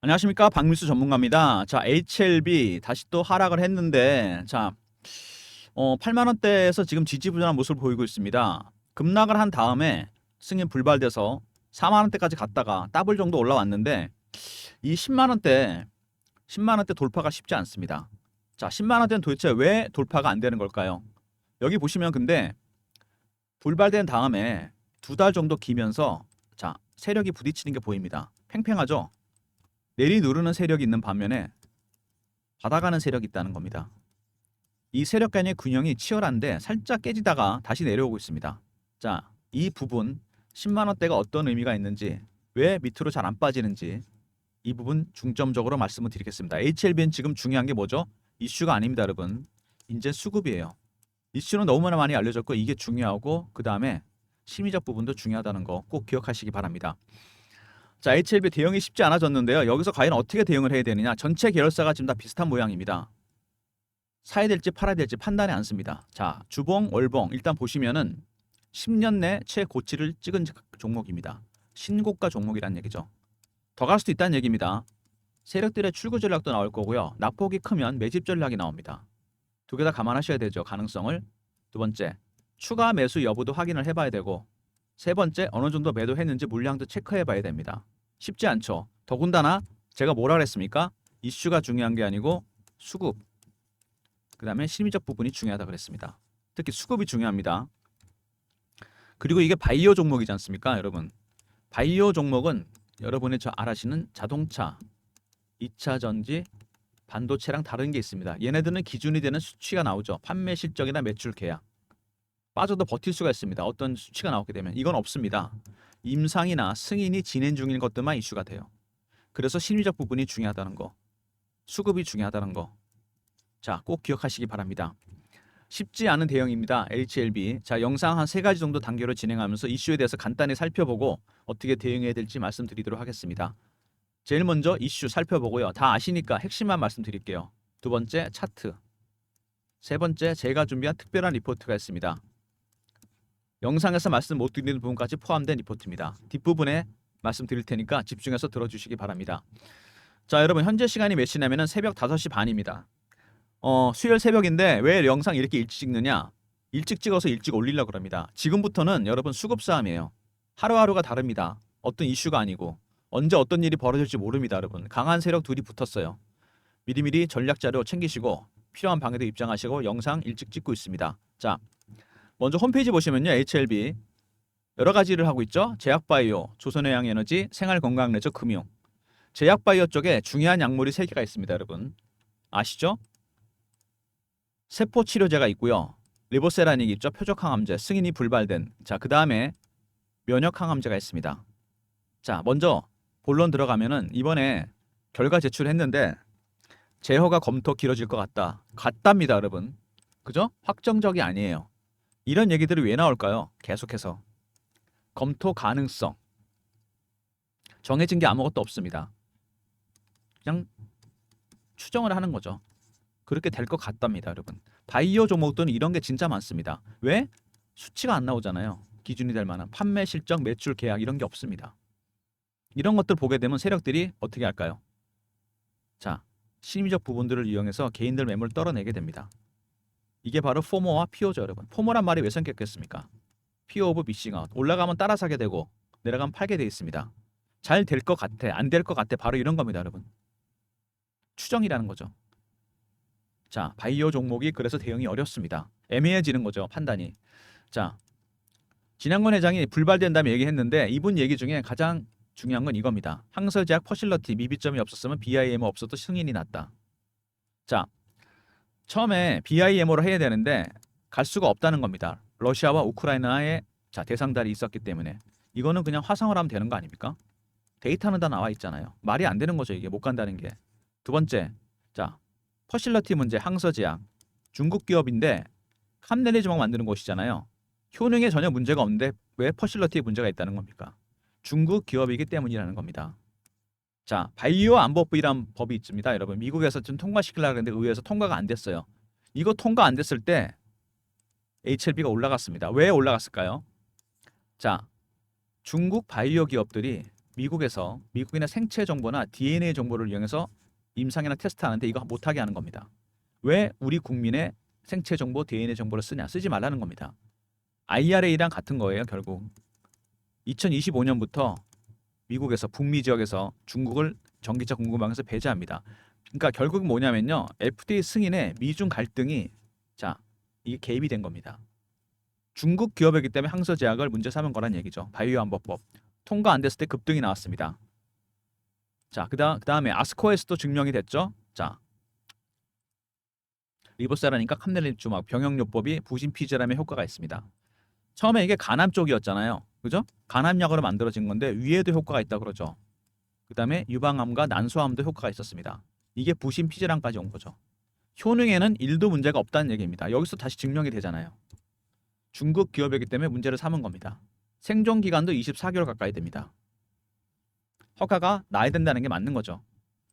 안녕하십니까, 박민수 전문가입니다. 자, HLB 다시 또 하락을 했는데, 자, 8만 원대에서 지금 지지부진한 모습을 보이고 있습니다. 급락을 한 다음에 승인 불발돼서 4만 원대까지 갔다가 더블 정도 올라왔는데, 이 10만 원대 돌파가 쉽지 않습니다. 자, 10만 원대는 도대체 왜 돌파가 안 되는 걸까요? 여기 보시면 근데 불발된 다음에 2달 정도 기면서 자, 세력이 부딪히는 게 보입니다. 팽팽하죠? 내리누르는 세력이 있는 반면에 받아가는 세력이 있다는 겁니다. 이 세력 간의 균형이 치열한데 살짝 깨지다가 다시 내려오고 있습니다. 자, 이 부분 10만 원대가 어떤 의미가 있는지, 왜 밑으로 잘 안 빠지는지 이 부분 중점적으로 말씀을 드리겠습니다. HLB는 지금 중요한 게 뭐죠? 이슈가 아닙니다, 여러분. 이제 수급이에요. 이슈는 너무나 많이 알려졌고 이게 중요하고 그 다음에 심리적 부분도 중요하다는 거 꼭 기억하시기 바랍니다. 자, HLB 대응이 쉽지 않아졌는데요. 여기서 과연 어떻게 대응을 해야 되느냐? 전체 계열사가 지금 다 비슷한 모양입니다. 사야 될지 팔아야 될지 판단이 안 씁니다. 자, 주봉, 월봉 일단 보시면은 10년 내 최고치를 찍은 종목입니다. 신고가 종목이란 얘기죠. 더 갈 수도 있다는 얘기입니다. 세력들의 출구 전략도 나올 거고요. 낙폭이 크면 매집 전략이 나옵니다. 두 개 다 감안하셔야 되죠. 가능성을. 두 번째, 추가 매수 여부도 확인을 해봐야 되고, 세 번째, 어느 정도 매도했는지 물량도 체크해봐야 됩니다. 쉽지 않죠. 더군다나 제가 뭐라 그랬습니까? 이슈가 중요한 게 아니고 수급, 그 다음에 심리적 부분이 중요하다 그랬습니다. 특히 수급이 중요합니다. 그리고 이게 바이오 종목이지 않습니까, 여러분? 바이오 종목은 여러분이 저 알아시는 자동차, 2차 전지, 반도체랑 다른 게 있습니다. 얘네들은 기준이 되는 수치가 나오죠. 판매 실적이나 매출 계약. 빠져도 버틸 수가 있습니다. 어떤 수치가 나오게 되면. 이건 없습니다. 임상이나 승인이 진행 중인 것들만 이슈가 돼요. 그래서 심리적 부분이 중요하다는 거, 수급이 중요하다는 거, 자, 꼭 기억하시기 바랍니다. 쉽지 않은 대응입니다. HLB. 자, 영상 한 3가지 정도 단계로 진행하면서 이슈에 대해서 간단히 살펴보고 어떻게 대응해야 될지 말씀드리도록 하겠습니다. 제일 먼저 이슈 살펴보고요. 다 아시니까 핵심만 말씀드릴게요. 두 번째, 차트. 세 번째, 제가 준비한 특별한 리포트가 있습니다. 영상에서 말씀 못 드리는 부분까지 포함된 리포트입니다. 뒷부분에 말씀드릴 테니까 집중해서 들어주시기 바랍니다. 자, 여러분 현재 시간이 몇 시냐면은 새벽 5시 반입니다. 수요일 새벽인데 왜 영상 이렇게 일찍 찍느냐? 일찍 찍어서 일찍 올리려고 그럽니다. 지금부터는 여러분 수급 싸움이에요. 하루하루가 다릅니다. 어떤 이슈가 아니고 언제 어떤 일이 벌어질지 모릅니다, 여러분. 강한 세력 둘이 붙었어요. 미리미리 전략 자료 챙기시고 필요한 방에도 입장하시고 영상 일찍 찍고 있습니다. 자, 먼저 홈페이지 보시면요. HLB 여러 가지를 하고 있죠. 제약바이오, 조선해양에너지, 생활건강레저, 금융. 제약바이오 쪽에 중요한 약물이 3개가 있습니다, 여러분. 아시죠? 세포치료제가 있고요. 리보세라닉 있죠. 표적항암제, 승인이 불발된. 자, 그 다음에 면역항암제가 있습니다. 자, 먼저 본론 들어가면은 이번에 결과 제출했는데 제허가 검토 길어질 것 같답니다, 여러분. 그죠? 확정적이 아니에요. 이런 얘기들이 왜 나올까요? 계속해서 검토 가능성 정해진 게 아무것도 없습니다. 그냥 추정을 하는 거죠. 그렇게 될 것 같답니다, 여러분. 바이오 종목들은 이런 게 진짜 많습니다. 왜? 수치가 안 나오잖아요. 기준이 될 만한 판매 실적, 매출 계약 이런 게 없습니다. 이런 것들 보게 되면 세력들이 어떻게 할까요? 자, 심리적 부분들을 이용해서 개인들 매물을 떨어내게 됩니다. 이게 바로 포모와 피오죠, 여러분. 포모란 말이 왜 생겼겠습니까? 피오 오브 미싱 아웃. 올라가면 따라 사게 되고 내려가면 팔게 돼 있습니다. 잘 될 것 같아, 안 될 것 같아. 바로 이런 겁니다, 여러분. 추정이라는 거죠. 자, 바이오 종목이 그래서 대응이 어렵습니다. 애매해지는 거죠, 판단이. 자, 진양건 회장이 불발된 다음에 얘기했는데 이분 얘기 중에 가장 중요한 건 이겁니다. 항설제약 퍼실러티 미비점이 없었으면 BIMO 없어도 승인이 났다. 자, 처음에 BIMO를 해야 되는데 갈 수가 없다는 겁니다. 러시아와 우크라이나의 자, 대상달이 있었기 때문에 이거는 그냥 화성을 하면 되는 거 아닙니까? 데이터는 다 나와 있잖아요. 말이 안 되는 거죠, 이게 못 간다는 게. 두 번째, 자, 퍼실러티 문제, 항서제약 중국 기업인데 캄넬리 주먹 만드는 곳이잖아요. 효능에 전혀 문제가 없는데 왜 퍼실러티에 문제가 있다는 겁니까? 중국 기업이기 때문이라는 겁니다. 자, 바이오 안보법이란 법이 있습니다, 여러분. 미국에서 좀 통과시키려고 했는데 의회에서 통과가 안 됐어요. 이거 통과 안 됐을 때 HLB가 올라갔습니다. 왜 올라갔을까요? 자, 중국 바이오 기업들이 미국에서 미국인의 생체 정보나 DNA 정보를 이용해서 임상이나 테스트하는데 이거 못하게 하는 겁니다. 왜 우리 국민의 생체 정보, DNA 정보를 쓰냐? 쓰지 말라는 겁니다. IRA랑 같은 거예요, 결국. 2025년부터 미국에서 북미 지역에서 중국을 전기차 공급망에서 배제합니다. 그러니까 결국 뭐냐면요. FDA 승인에 미중 갈등이 자, 이게 개입이 된 겁니다. 중국 기업이기 때문에 항서 제약을 문제 삼은 거란 얘기죠. 바이오 안보법. 통과 안 됐을 때 급등이 나왔습니다. 자, 그다음에 아스코에서도 증명이 됐죠. 자, 리보세라니까 캄넬리주막 병역요법이 부신 피제람에 효과가 있습니다. 처음에 이게 간암 쪽이었잖아요. 그죠? 간암약으로 만들어진 건데 위에도 효과가 있다 그러죠. 그다음에 유방암과 난소암도 효과가 있었습니다. 이게 부신 피제람까지 온 거죠. 효능에는 1도 문제가 없다는 얘기입니다. 여기서 다시 증명이 되잖아요. 중국 기업이기 때문에 문제를 삼은 겁니다. 생존 기간도 24개월 가까이 됩니다. 허가가 나야 된다는 게 맞는 거죠.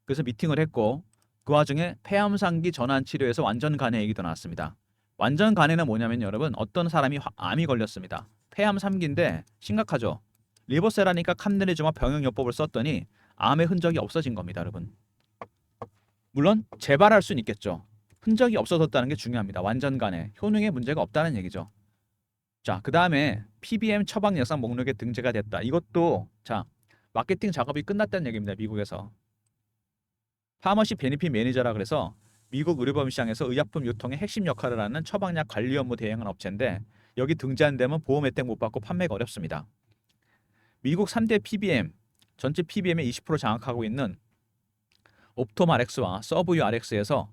그래서 미팅을 했고 그 와중에 폐암상기 전환 치료에서 완전 간해 얘기도 나왔습니다. 완전 간해는 뭐냐면 여러분 어떤 사람이 암이 걸렸습니다. 폐암 3기인데 심각하죠. 리보세라니까 캄넬리주마 병역요법을 썼더니 암의 흔적이 없어진 겁니다, 여러분. 물론 재발할 수는 있겠죠. 흔적이 없어졌다는 게 중요합니다. 완전 간해 효능에 문제가 없다는 얘기죠. 자, 그 다음에 PBM 처방 예상 목록에 등재가 됐다. 이것도 자 마케팅 작업이 끝났다는 얘기입니다. 미국에서. 파머시 베니핏 매니저라 그래서 미국 의료보험 시장에서 의약품 유통의 핵심 역할을 하는 처방약 관리 업무 대행하는 업체인데 여기 등재 안 되면 보험 혜택 못 받고 판매가 어렵습니다. 미국 3대 PBM, 전체 PBM의 20% 장악하고 있는 옵톰 RX와 서브유 RX에서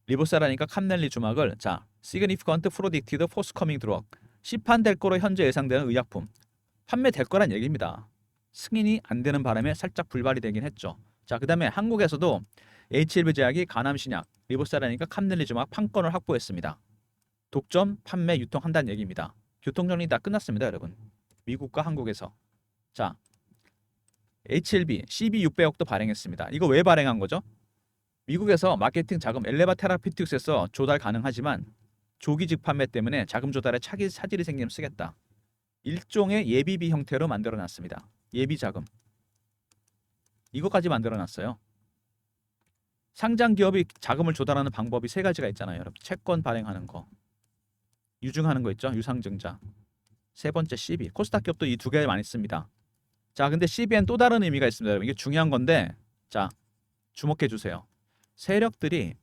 리보세라니까 캄넬리 주막을 자, 시그니피컨트 프로딕티드 포스커밍 드럭 시판될 거로 현재 예상되는 의약품 판매될 거란 얘기입니다. 승인이 안 되는 바람에 살짝 불발이 되긴 했죠. 자, 그다음에 한국에서도 HLB 제약이 간암 신약 리보세라니까 캄넬리주막 판권을 확보했습니다. 독점 판매 유통한다는 얘기입니다. 교통 정리 다 끝났습니다, 여러분. 미국과 한국에서. 자, HLB CB 600억도 발행했습니다. 이거 왜 발행한 거죠? 미국에서 마케팅 자금 엘레바 테라피틱스에서 조달 가능하지만 조기직 판매 때문에 자금 조달에 차질이 생기면 쓰겠다. 일종의 예비비 형태로 만들어 놨습니다. 예비 자금. 이거까지 만들어 놨어요. 상장 기업이 자금을 조달하는 방법이 세 가지가 있잖아요, 여러분. 채권 발행하는 거, 유증하는 거 있죠, 유상증자. 세 번째 CB. 코스닥 기업도 이 두 개 많이 씁니다. 자, 근데 CB엔 또 다른 의미가 있습니다, 여러분. 이게 중요한 건데, 자, 주목해 주세요. 세력들이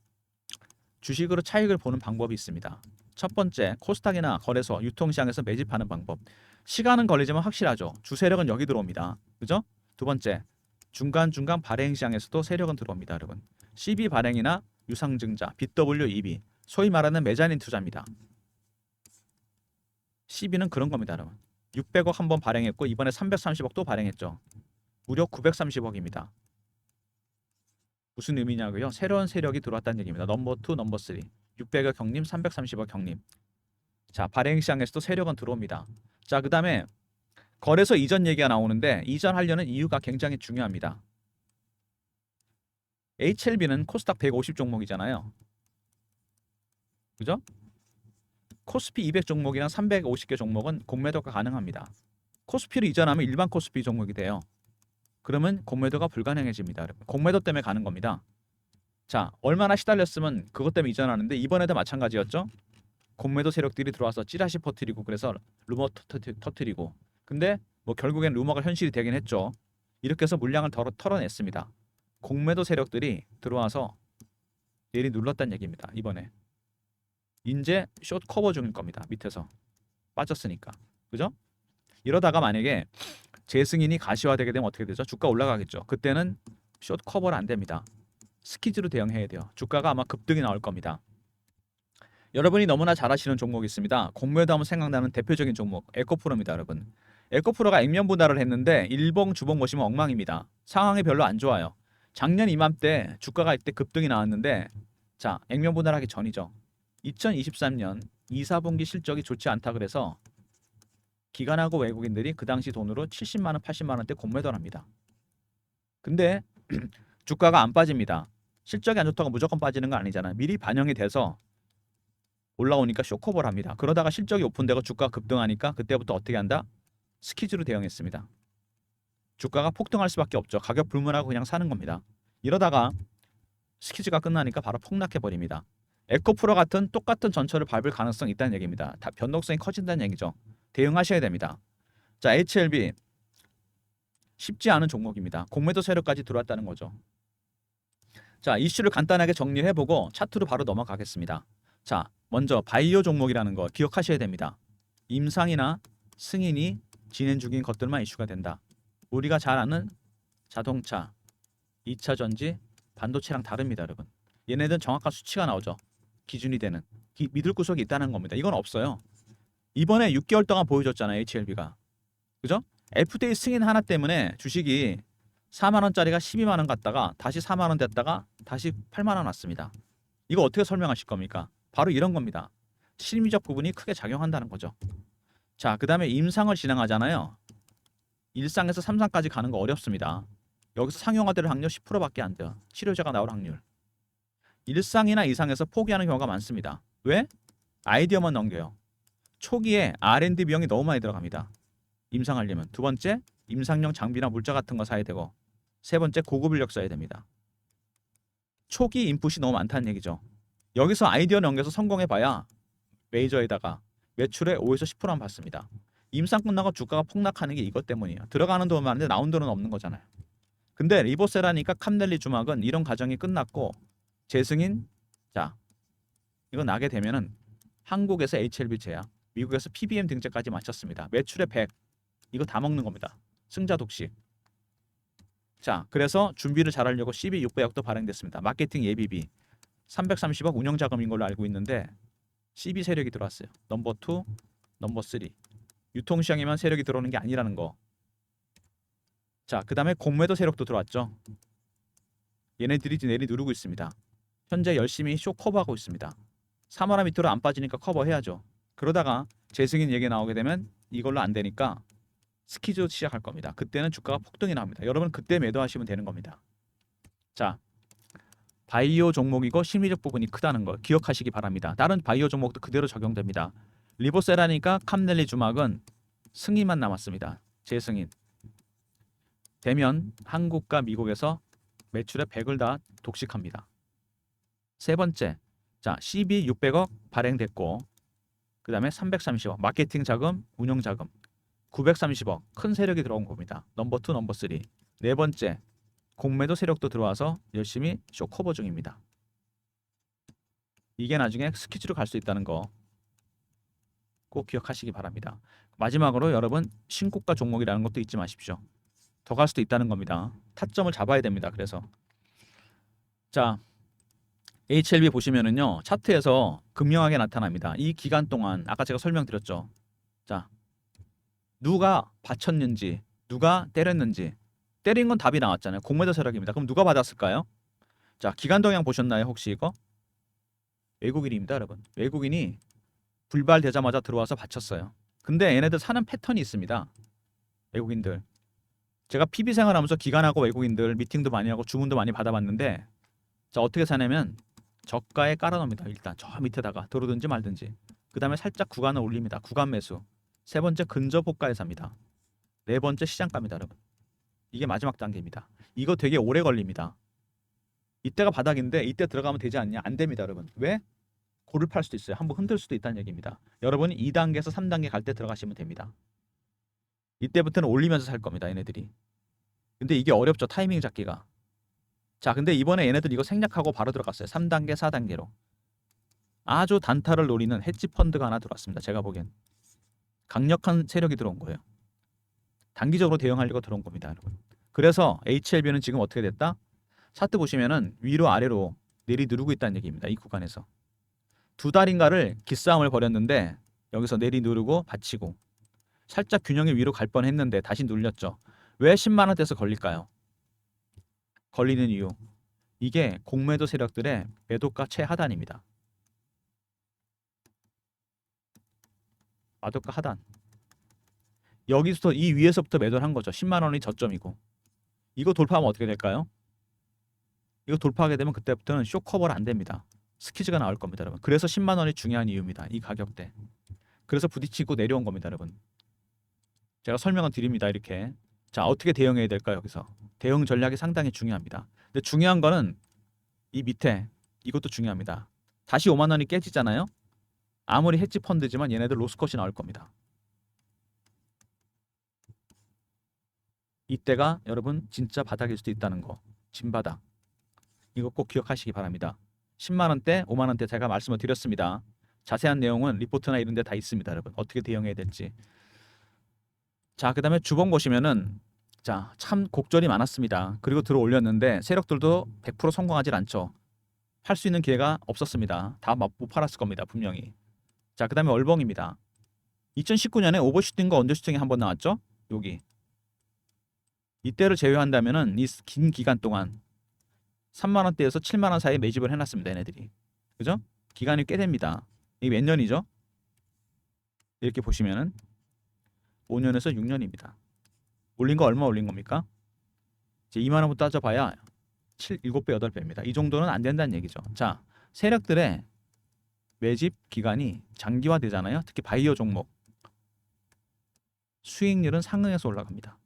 주식으로 차익을 보는 방법이 있습니다. 첫 번째, 코스닥이나 거래소, 유통시장에서 매집하는 방법. 시간은 걸리지만 확실하죠. 주세력은 여기 들어옵니다. 그죠? 두 번째, 중간중간 발행 시장에서도 세력은 들어옵니다, 여러분. CB 발행이나 유상증자, BWEB, 소위 말하는 메자닌 투자입니다. CB는 그런 겁니다, 여러분. 600억 한번 발행했고 이번에 330억 또 발행했죠. 무려 930억입니다. 무슨 의미냐고요? 새로운 세력이 들어왔다는 얘기입니다. 넘버 2, 넘버 3. 600억 경림, 330억 경림. 자, 발행 시장에서도 세력은 들어옵니다. 자, 그다음에 거래소 이전 얘기가 나오는데 이전하려는 이유가 굉장히 중요합니다. HLB는 코스닥 150 종목이잖아요. 그죠? 코스피 200 종목이랑 350개 종목은 공매도가 가능합니다. 코스피를 이전하면 일반 코스피 종목이 돼요. 그러면 공매도가 불가능해집니다. 공매도 때문에 가는 겁니다. 자, 얼마나 시달렸으면 그것 때문에 이전하는데 이번에도 마찬가지였죠. 공매도 세력들이 들어와서 찌라시 퍼뜨리고 그래서 루머 터뜨리고 근데 뭐 결국엔 루머가 현실이 되긴 했죠. 이렇게 해서 물량을 털어냈습니다. 공매도 세력들이 들어와서 내리 눌렀다는 얘기입니다. 이번에 이제 숏 커버 중일 겁니다. 밑에서 빠졌으니까. 그죠? 이러다가 만약에 재승인이 가시화되게 되면 어떻게 되죠? 주가 올라가겠죠. 그때는 숏 커버는 안 됩니다. 스키즈로 대응해야 돼요. 주가가 아마 급등이 나올 겁니다. 여러분이 너무나 잘 아시는 종목이 있습니다. 공매도 하면 생각나는 대표적인 종목 에코프로입니다, 여러분. 에코프로가 액면 분할을 했는데 일봉 주봉 보시면 엉망입니다. 상황이 별로 안 좋아요. 작년 이맘때 주가가 이때 급등이 나왔는데 자, 액면 분할하기 전이죠. 2023년 2, 4분기 실적이 좋지 않다 그래서 기관하고 외국인들이 그 당시 돈으로 70만 원, 80만 원대 공매도를 합니다. 근데 주가가 안 빠집니다. 실적이 안 좋다고 무조건 빠지는 건 아니잖아요. 미리 반영이 돼서 올라오니까 쇼커버를 합니다. 그러다가 실적이 오픈되고 주가가 급등하니까 그때부터 어떻게 한다? 스키즈로 대응했습니다. 주가가 폭등할 수밖에 없죠. 가격 불문하고 그냥 사는 겁니다. 이러다가 스퀴즈가 끝나니까 바로 폭락해 버립니다. 에코프로 같은 똑같은 전철을 밟을 가능성이 있다는 얘기입니다. 다 변동성이 커진다는 얘기죠. 대응하셔야 됩니다. 자, HLB 쉽지 않은 종목입니다. 공매도 세력까지 들어왔다는 거죠. 자, 이슈를 간단하게 정리해보고 차트로 바로 넘어가겠습니다. 자, 먼저 바이오 종목이라는 거 기억하셔야 됩니다. 임상이나 승인이 진행 중인 것들만 이슈가 된다. 우리가 잘 아는 자동차, 2차 전지, 반도체랑 다릅니다, 여러분. 얘네들은 정확한 수치가 나오죠. 기준이 되는. 믿을 구석이 있다는 겁니다. 이건 없어요. 이번에 6개월 동안 보여줬잖아요, HLB가. 그죠? FDA 승인 하나 때문에 주식이 4만 원짜리가 12만 원 갔다가 다시 4만 원 됐다가 다시 8만 원 왔습니다. 이거 어떻게 설명하실 겁니까? 바로 이런 겁니다. 심리적 부분이 크게 작용한다는 거죠. 자, 그 다음에 임상을 진행하잖아요. 1상에서 3상까지 가는 거 어렵습니다. 여기서 상용화될 확률 10%밖에 안 돼요. 치료제가 나올 확률. 1상이나 2상에서 포기하는 경우가 많습니다. 왜? 아이디어만 넘겨요. 초기에 R&D 비용이 너무 많이 들어갑니다. 임상하려면. 두 번째, 임상용 장비나 물자 같은 거 사야 되고, 세 번째, 고급 인력 써야 됩니다. 초기 인풋이 너무 많다는 얘기죠. 여기서 아이디어 넘겨서 성공해봐야 메이저에다가 매출의 5에서 10%만 받습니다. 임상 끝나고 주가가 폭락하는 게 이것 때문이에요. 들어가는 돈은 많은데 나온 돈은 없는 거잖아요. 근데 리보세라니까 캄넬리 주막은 이런 과정이 끝났고 재승인, 자, 이거 나게 되면은 한국에서 HLB 제약, 미국에서 PBM 등재까지 마쳤습니다. 매출의 100, 이거 다 먹는 겁니다. 승자 독식. 자, 그래서 준비를 잘하려고 CB 600억도 발행됐습니다. 마케팅 예비비 330억 운영자금인 걸로 알고 있는데 CB 세력이 들어왔어요. 넘버 2, 넘버 3. 유통시장에만 세력이 들어오는 게 아니라는 거. 자, 그 다음에 공매도 세력도 들어왔죠. 얘네들이 내리 누르고 있습니다. 현재 열심히 쇼 커버하고 있습니다. 3만 원 밑으로 안 빠지니까 커버해야죠. 그러다가 재승인 얘기 나오게 되면 이걸로 안 되니까 스퀴즈 시작할 겁니다. 그때는 주가가 폭등이 나옵니다. 여러분 그때 매도하시면 되는 겁니다. 자, 바이오 종목이고 심리적 부분이 크다는 걸 기억하시기 바랍니다. 다른 바이오 종목도 그대로 적용됩니다. 리보세라니까 캄넬리 주막은 승인만 남았습니다. 재승인. 되면 한국과 미국에서 매출의 100을 다 독식합니다. 세 번째, 자, CB 600억 발행됐고 그 다음에 330억 마케팅 자금, 운영 자금 930억 큰 세력이 들어온 겁니다. 넘버 2, 넘버 3. 네 번째, 공매도 세력도 들어와서 열심히 쇼 커버 중입니다. 이게 나중에 스퀴즈로 갈 수 있다는 거 꼭 기억하시기 바랍니다. 마지막으로 여러분 신고가 종목이라는 것도 잊지 마십시오. 더 갈 수도 있다는 겁니다. 타점을 잡아야 됩니다. 그래서 자, HLB 보시면은요 차트에서 극명하게 나타납니다. 이 기간 동안 아까 제가 설명드렸죠. 자, 누가 받쳤는지 누가 때렸는지 때린 건 답이 나왔잖아요. 공매도 세력입니다. 그럼 누가 받았을까요? 자, 기간 동향 보셨나요? 혹시 이거? 외국인입니다, 여러분. 외국인이 불발되자마자 들어와서 받쳤어요. 근데 얘네들 사는 패턴이 있습니다. 외국인들. 제가 PB 생활하면서 기관하고 외국인들 미팅도 많이 하고 주문도 많이 받아봤는데 자, 어떻게 사냐면 저가에 깔아놓습니다. 일단 저 밑에다가 들어오든지 말든지. 그 다음에 살짝 구간을 올립니다. 구간 매수. 세 번째 근접 호가에 삽니다. 네 번째 시장가입니다, 여러분. 이게 마지막 단계입니다. 이거 되게 오래 걸립니다. 이때가 바닥인데 이때 들어가면 되지 않냐? 안 됩니다, 여러분. 왜? 고를 팔 수도 있어요. 한번 흔들 수도 있다는 얘기입니다. 여러분이 2단계에서 3단계 갈 때 들어가시면 됩니다. 이때부터는 올리면서 살 겁니다, 얘네들이. 근데 이게 어렵죠, 타이밍 잡기가. 자, 근데 이번에 얘네들 이거 생략하고 바로 들어갔어요. 3단계, 4단계로. 아주 단타를 노리는 헤지 펀드가 하나 들어왔습니다. 제가 보기엔. 강력한 세력이 들어온 거예요. 단기적으로 대응하려고 들어온 겁니다, 여러분. 그래서 HLB는 지금 어떻게 됐다? 차트 보시면은 위로 아래로 내리 누르고 있다는 얘기입니다. 이 구간에서. 두 달인가를 기싸움을 벌였는데 여기서 내리 누르고 받치고 살짝 균형이 위로 갈 뻔했는데 다시 눌렸죠. 왜 10만 원대에서 걸릴까요? 걸리는 이유. 이게 공매도 세력들의 매도가 최하단입니다. 매도가 하단. 여기서 이 위에서부터 매도를 한 거죠. 10만 원이 저점이고. 이거 돌파하면 어떻게 될까요? 이거 돌파하게 되면 그때부터는 쇼 커버를 안 됩니다. 스퀴즈가 나올 겁니다, 여러분. 그래서 10만 원이 중요한 이유입니다. 이 가격대. 그래서 부딪히고 내려온 겁니다, 여러분. 제가 설명을 드립니다. 이렇게. 자, 어떻게 대응해야 될까요? 여기서 대응 전략이 상당히 중요합니다. 근데 중요한 거는 이 밑에 이것도 중요합니다. 다시 5만 원이 깨지잖아요. 아무리 헤지 펀드지만 얘네들 로스컷이 나올 겁니다. 이때가 여러분 진짜 바닥일 수도 있다는 거. 진바닥. 이거 꼭 기억하시기 바랍니다. 10만 원대, 5만 원대 제가 말씀을 드렸습니다. 자세한 내용은 리포트나 이런 데 다 있습니다, 여러분. 어떻게 대응해야 될지. 자, 그다음에 주봉 보시면은 자, 참 곡절이 많았습니다. 그리고 들어 올렸는데 세력들도 100% 성공하지 않죠. 팔 수 있는 기회가 없었습니다. 다 못 팔았을 겁니다, 분명히. 자, 그다음에 월봉입니다. 2019년에 오버슈팅과 언더슈팅이 한번 나왔죠. 여기. 이때를 제외한다면은 이 긴 기간 동안 3만 원대에서 7만 원 사이에 매집을 해놨습니다, 얘네들이. 그죠? 기간이 꽤 됩니다. 이게 몇 년이죠? 이렇게 보시면은 5년에서 6년입니다. 올린 거 얼마 올린 겁니까? 이제 2만 원부터 따져봐야 7배, 8배입니다. 이 정도는 안 된다는 얘기죠. 자, 세력들의 매집 기간이 장기화되잖아요. 특히 바이오 종목. 수익률은 상응해서 올라갑니다.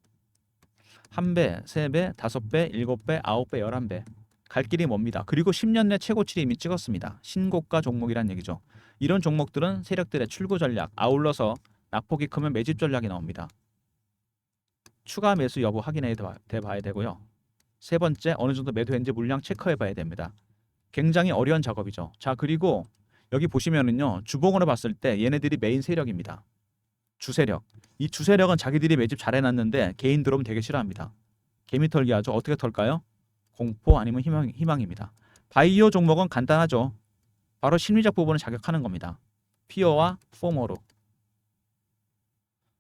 1배, 3배, 5배, 7배, 9배, 11배. 갈 길이 멉니다. 그리고 10년 내 최고치를 이미 찍었습니다. 신고가 종목이란 얘기죠. 이런 종목들은 세력들의 출구 전략, 아울러서 낙폭이 크면 매집 전략이 나옵니다. 추가 매수 여부 확인해 봐야 되고요. 세 번째, 어느 정도 매도했는지 물량 체크해 봐야 됩니다. 굉장히 어려운 작업이죠. 자, 그리고 여기 보시면은요, 주봉으로 봤을 때 얘네들이 메인 세력입니다. 주세력. 이 주세력은 자기들이 매집 잘 해놨는데 개인 들어오면 되게 싫어합니다. 개미 털기 하죠. 어떻게 털까요? 공포 아니면 희망입니다. 바이오 종목은 간단하죠. 바로 심리적 부분을 자극하는 겁니다. 피어와 포머로.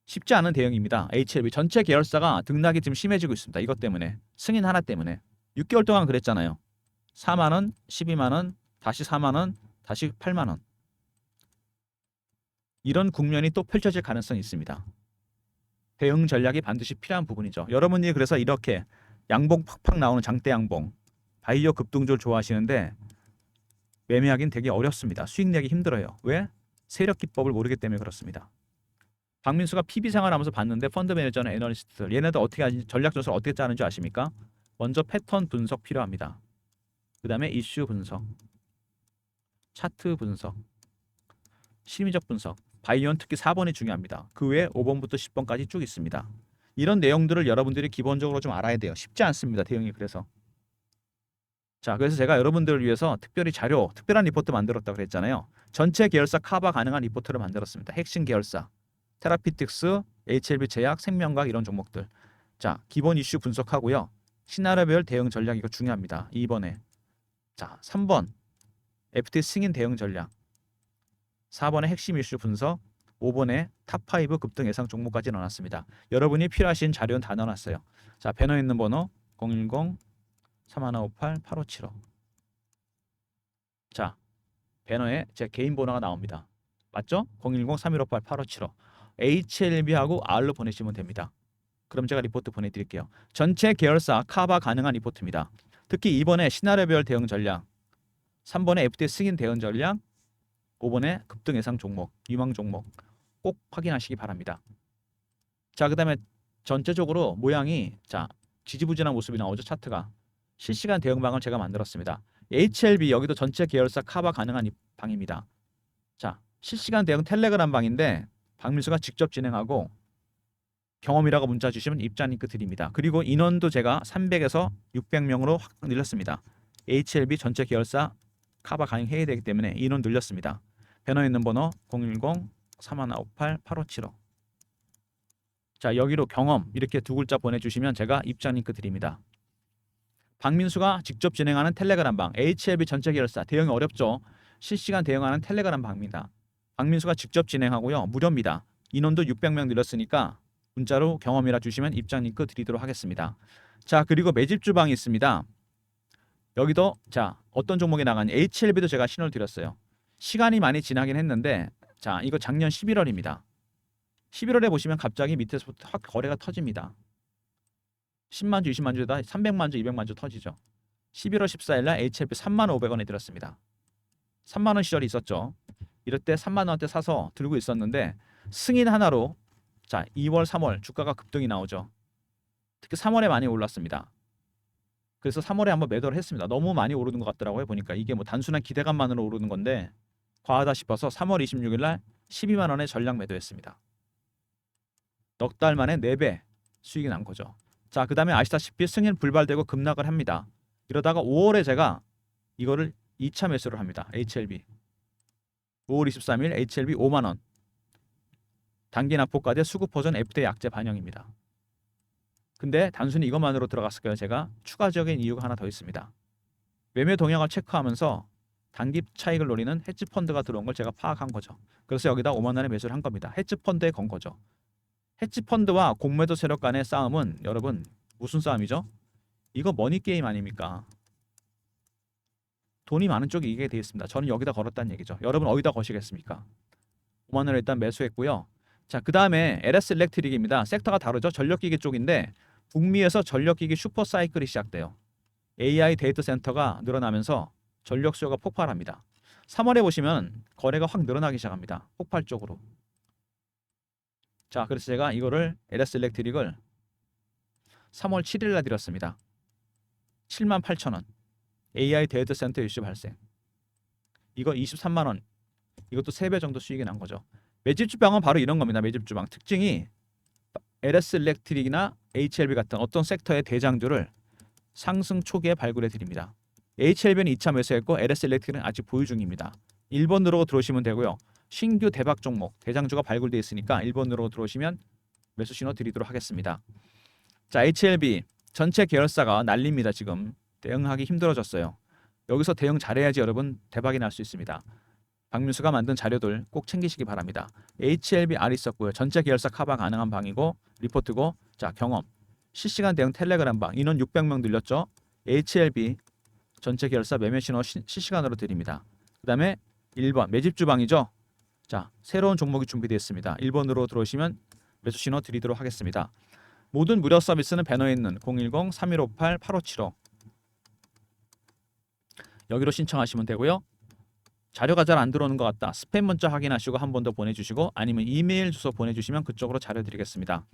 쉽지 않은 대응입니다. HLB 전체 계열사가 등락이 지금 심해지고 있습니다. 이것 때문에. 승인 하나 때문에. 6개월 동안 그랬잖아요. 4만 원, 12만 원, 다시 4만 원, 다시 8만 원. 이런 국면이 또 펼쳐질 가능성이 있습니다. 대응 전략이 반드시 필요한 부분이죠. 여러분이 그래서 이렇게 양봉 팍팍 나오는 장대 양봉, 바이오 급등주를 좋아하시는데 매매하기는 되게 어렵습니다. 수익 내기 힘들어요. 왜? 세력 기법을 모르기 때문에 그렇습니다. 박민수가 PB 생활하면서 봤는데 펀드 매니저나 애널리스트들 얘네들 어떻게 하는지 전략 조사를 어떻게 짜는 줄 아십니까? 먼저 패턴 분석 필요합니다. 그 다음에 이슈 분석, 차트 분석, 심리적 분석, 바이오는 특히 4번이 중요합니다. 그 외에 5번부터 10번까지 쭉 있습니다. 이런 내용들을 여러분들이 기본적으로 좀 알아야 돼요. 쉽지 않습니다. 대응이 그래서. 자, 그래서 제가 여러분들을 위해서 특별히 특별한 리포트 만들었다고 그랬잖아요. 전체 계열사 커버 가능한 리포트를 만들었습니다. 핵심 계열사, 테라피틱스, HLB 제약, 생명과학 이런 종목들. 자, 기본 이슈 분석하고요. 시나리오별 대응 전략 이거 중요합니다. 2번에. 자, 3번 FT 승인 대응 전략. 4번에 핵심 이슈 분석, 5번에 탑5 급등 예상 종목까지 넣어놨습니다. 여러분이 필요하신 자료는 다 넣어놨어요. 자, 배너에 있는 번호 010-3158-8575. 자, 배너에 제 개인 번호가 나옵니다. 맞죠? 010-3158-8575. HLB하고 R로 보내시면 됩니다. 그럼 제가 리포트 보내드릴게요. 전체 계열사 커버 가능한 리포트입니다. 특히 2번에 시나리오별 대응 전략, 3번에 FT 승인 대응 전략, 5번에 급등 예상 종목, 유망 종목 꼭 확인하시기 바랍니다. 자, 그 다음에 전체적으로 모양이 자 지지부진한 모습이 나오죠. 차트가. 실시간 대응방을 제가 만들었습니다. HLB 여기도 전체 계열사 커버 가능한 방입니다. 자, 실시간 대응 텔레그램 방인데 박민수가 직접 진행하고 경험이라고 문자 주시면 입장 링크 드립니다. 그리고 인원도 제가 300에서 600명으로 확 늘렸습니다. HLB 전체 계열사 커버 가능해야 되기 때문에 인원 늘렸습니다. 배너에 있는 번호 010-3158-8575. 자, 여기로 경험 이렇게 두 글자 보내주시면 제가 입장 링크 드립니다. 박민수가 직접 진행하는 텔레그램 방, HLB 전체 계열사 대응이 어렵죠. 실시간 대응하는 텔레그램 방입니다. 박민수가 직접 진행하고요. 무료입니다. 인원도 600명 늘렸으니까 문자로 경험이라 주시면 입장 링크 드리도록 하겠습니다. 자, 그리고 매집주 방이 있습니다. 여기도 자 어떤 종목이 나가니 HLB도 제가 신호를 드렸어요. 시간이 많이 지나긴 했는데 자 이거 작년 11월입니다. 11월에 보시면 갑자기 밑에서부터 확 거래가 터집니다. 10만 주, 20만 주다 300만 주, 200만 주 터지죠. 11월 14일 날 HLB 3만 500원에 들었습니다. 3만 원 시절이 있었죠. 이럴 때 3만 원대 사서 들고 있었는데 승인 하나로 자 2월, 3월 주가가 급등이 나오죠. 특히 3월에 많이 올랐습니다. 그래서 3월에 한번 매도를 했습니다. 너무 많이 오르는 것 같더라고요. 보니까 이게 뭐 단순한 기대감만으로 오르는 건데 과하다 싶어서 3월 26일 날 12만 원에 전량 매도했습니다. 넉 달 만에 4배 수익이 난 거죠. 자, 그다음에 아시다시피 승인 불발되고 급락을 합니다. 이러다가 5월에 제가 이거를 2차 매수를 합니다. HLB 5월 23일 HLB 5만 원 단기 납포가대 수급 버전 FTA 약재 반영입니다. 근데 단순히 이것만으로 들어갔을까요? 제가 추가적인 이유가 하나 더 있습니다. 매매 동향을 체크하면서 단기 차익을 노리는 헤지 펀드가 들어온 걸 제가 파악한 거죠. 그래서 여기다 5만 원에 매수를 한 겁니다. 헤지 펀드에 건 거죠. 헤지 펀드와 공매도 세력 간의 싸움은 여러분 무슨 싸움이죠? 이거 머니 게임 아닙니까? 돈이 많은 쪽이 이기게 되어 있습니다. 저는 여기다 걸었다는 얘기죠. 여러분 어디다 거시겠습니까? 5만 원을 일단 매수했고요. 자, 그 다음에 LS 일렉트릭입니다. 섹터가 다르죠. 전력기기 쪽인데 북미에서 전력기기 슈퍼사이클이 시작돼요. AI 데이터 센터가 늘어나면서 전력 수요가 폭발합니다. 3월에 보시면 거래가 확 늘어나기 시작합니다. 폭발적으로. 자, 그래서 제가 이거를 LS 일렉트릭을 3월 7일 날 드렸습니다. 78,000원. AI 데이터 센터 이슈 발생. 이거 23만 원. 이것도 3배 정도 수익이 난 거죠. 매집 주방은 바로 이런 겁니다. 매집 주방 특징이 LS 일렉트릭이나 HLB 같은 어떤 섹터의 대장주를 상승 초기에 발굴해 드립니다. HLB는 2차 매수했고 LS 일렉트릭은 아직 보유 중입니다. 1번 누르고 들어오시면 되고요. 신규 대박 종목 대장주가 발굴돼 있으니까 1번 누르고 들어오시면 매수 신호 드리도록 하겠습니다. 자, HLB 전체 계열사가 난립니다. 지금 대응하기 힘들어졌어요. 여기서 대응 잘해야지 여러분 대박이 날 수 있습니다. 박민수가 만든 자료들 꼭 챙기시기 바랍니다. HLB R 있었고요. 전체 계열사 커버 가능한 방이고 리포트고 자 경험 실시간 대응 텔레그램 방 인원 600명 늘렸죠. HLB 전체 계열사 매매 신호 실시간으로 드립니다. 그 다음에 1번 매집 주방이죠. 자 새로운 종목이 준비되어 있습니다. 1번으로 들어오시면 매수 신호 드리도록 하겠습니다. 모든 무료 서비스는 배너에 있는 010-3158-8575 여기로 신청하시면 되고요. 자료가 잘 안 들어오는 것 같다. 스팸 문자 확인하시고 한 번 더 보내주시고 아니면 이메일 주소 보내주시면 그쪽으로 자료 드리겠습니다.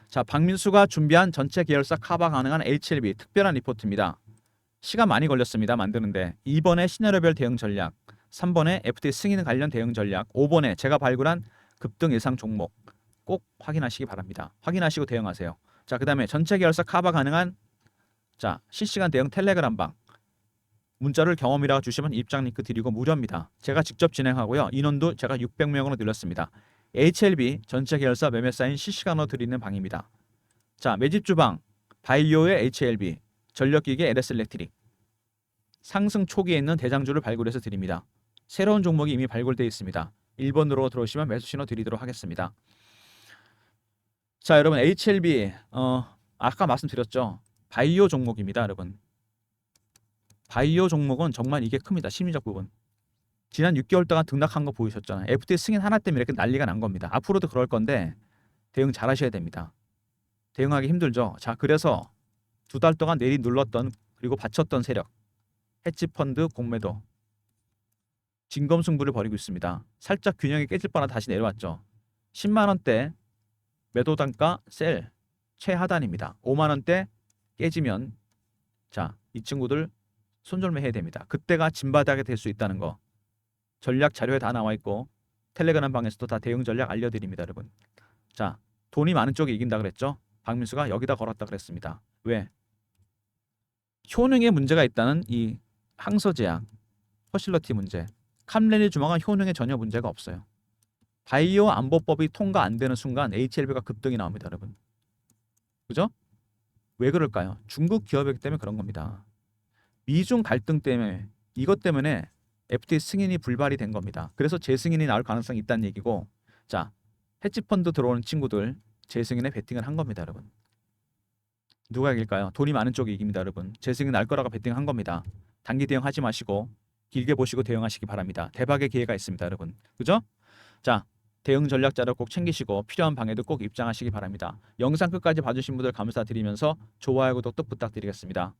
자, 박민수가 준비한 전체 계열사 커버 가능한 HLB 특별한 리포트입니다. 시간 많이 걸렸습니다. 만드는데 2번에 시나리오별 대응 전략 3번에 FTA 승인 관련 대응 전략 5번에 제가 발굴한 급등 예상 종목 꼭 확인하시기 바랍니다. 확인하시고 대응하세요. 자, 그 다음에 전체 계열사 커버 가능한 자 실시간 대응 텔레그램 방 문자를 경험이라고 주시면 입장 링크 드리고 무료입니다. 제가 직접 진행하고요. 인원도 제가 600명으로 늘렸습니다. HLB 전체 계열사 매매 사인 실시간으로 드리는 방입니다. 자, 매집 주방 바이오의 HLB 전력기기 LS 일렉트릭 상승 초기에 있는 대장주를 발굴해서 드립니다. 새로운 종목이 이미 발굴되어 있습니다. 1번으로 들어오시면 매수 신호 드리도록 하겠습니다. 자, 여러분 HLB 아까 말씀드렸죠. 바이오 종목입니다. 여러분 바이오 종목은 정말 이게 큽니다. 심리적 부분. 지난 6개월 동안 등락한 거 보이셨잖아요. FTA 승인 하나 때문에 이렇게 난리가 난 겁니다. 앞으로도 그럴 건데 대응 잘 하셔야 됩니다. 대응하기 힘들죠. 자, 그래서 2달 동안 내리 눌렀던 그리고 받쳤던 세력 헤지펀드 공매도 진검승부를 벌이고 있습니다. 살짝 균형이 깨질 뻔하다 다시 내려왔죠. 10만 원대 매도 단가 셀 최하단입니다. 5만 원대 깨지면 자, 이 친구들 손절매 해야 됩니다. 그때가 진바닥이 될 수 있다는 거 전략 자료에 다 나와 있고 텔레그램 방에서도 다 대응 전략 알려드립니다. 여러분 자 돈이 많은 쪽이 이긴다 그랬죠. 박민수가 여기다 걸었다 그랬습니다. 왜? 효능에 문제가 있다는 이 항서제약 퍼실러티 문제 캄렌이 주목한 효능에 전혀 문제가 없어요. 바이오 안보법이 통과 안 되는 순간 HLB가 급등이 나옵니다. 여러분 그죠? 왜 그럴까요? 중국 기업이기 때문에 그런 겁니다. 미중 갈등 때문에 이것 때문에 FTA 승인이 불발이 된 겁니다. 그래서 재승인이 나올 가능성이 있다는 얘기고 자 헤지펀드 들어오는 친구들 재승인에 베팅을 한 겁니다. 여러분 누가 이길까요? 돈이 많은 쪽이 이깁니다. 여러분 재승인 날 거라고 베팅한 겁니다. 단기 대응하지 마시고 길게 보시고 대응하시기 바랍니다. 대박의 기회가 있습니다. 여러분 그죠? 자 대응 전략 자료 꼭 챙기시고 필요한 방에도 꼭 입장하시기 바랍니다. 영상 끝까지 봐주신 분들 감사드리면서 좋아요 구독도 부탁드리겠습니다.